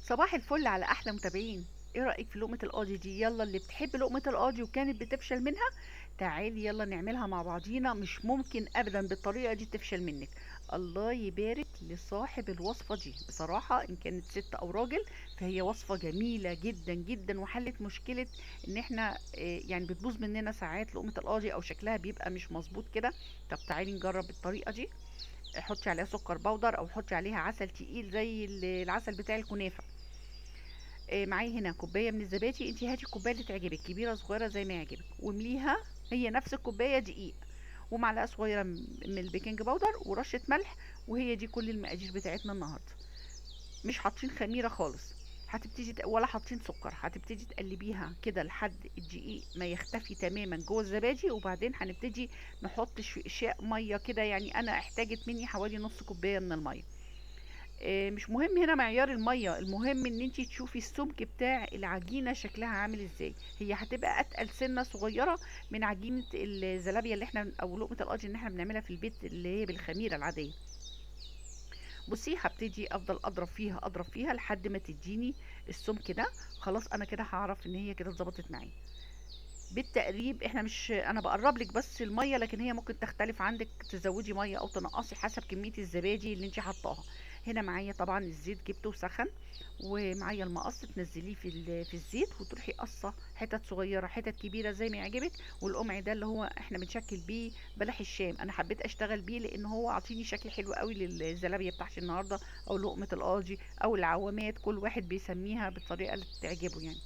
صباح الفل على احلى متابعين. ايه رايك في لقمه القاضي دي؟ يلا اللي بتحب لقمه القاضي وكانت بتفشل منها، تعالي يلا نعملها مع بعضينا. مش ممكن ابدا بالطريقه دي تفشل منك. الله يبارك لصاحب الوصفه دي، بصراحه ان كانت ست او راجل فهي وصفه جميله جدا جدا وحلت مشكله ان احنا يعني بتبوظ مننا ساعات لقمه القاضي او شكلها بيبقى مش مظبوط كده. طب تعالي نجرب الطريقه دي. حطي عليها سكر بودر او حطي عليها عسل تقيل زي العسل بتاع الكنافه. معايا هنا كوبايه من الزبادي، انت هاتي الكوبايه اللي تعجبك، كبيره صغيره زي ما يعجبك، وامليها هي نفس الكوبايه دقيق، ومعلقه صغيره من البيكنج باودر ورشه ملح. وهي دي كل المقادير بتاعتنا النهارده. مش حاطين خميره خالص. هتبتدي ولا حاطين سكر، هتبتدي تقلبيها كده لحد الدقيق ما يختفي تماما جوه الزبادي، وبعدين هنبتدي نحط شيء ميه كده. يعني انا احتاجت مني حوالي نص كوبايه من الميه. مش مهم هنا معيار المية، المهم ان انتي تشوفي السمك بتاع العجينة شكلها عامل ازاي. هي هتبقى اتقل سنة صغيرة من عجينة الزلابية اللي احنا او لقمة القاضي اللي احنا بنعملها في البيت اللي هي بالخميرة العادية. بصي هبتدي افضل اضرب فيها لحد ما تديني السمك ده. خلاص انا كده هعرف ان هي كده اتظبطت معايا بالتقريب. احنا مش انا بقرب لك بس الميه، لكن هي ممكن تختلف عندك، تزودي ميه او تنقصي حسب كميه الزبادي اللي انت حطاها. هنا معايا طبعا الزيت جبته وسخن، ومعايا المقص تنزليه في الزيت وتروحي قصه حتت صغيره حتت كبيره زي ما يعجبك. والقمع ده اللي هو احنا بنشكل بيه بلح الشام، انا حبيت اشتغل بيه لان هو عاطيني شكل حلو قوي للزلابيه بتاعتي النهارده، او لقمه القاضي او العوامات، كل واحد بيسميها بالطريقه اللي تعجبه يعني.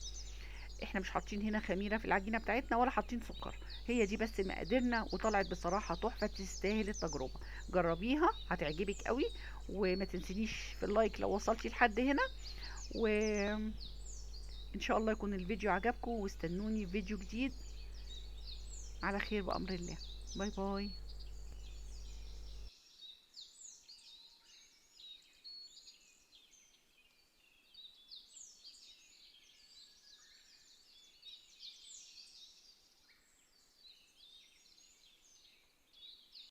احنا مش حاطين هنا خميره في العجينه بتاعتنا ولا حاطين سكر، هي دي بس مقاديرنا، وطلعت بصراحه تحفه تستاهل التجربه. جربيها هتعجبك قوي. وما تنسينيش في اللايك لو وصلتي لحد هنا. وان شاء الله يكون الفيديو عجبكم، واستنوني في فيديو جديد على خير بأمر الله. باي باي.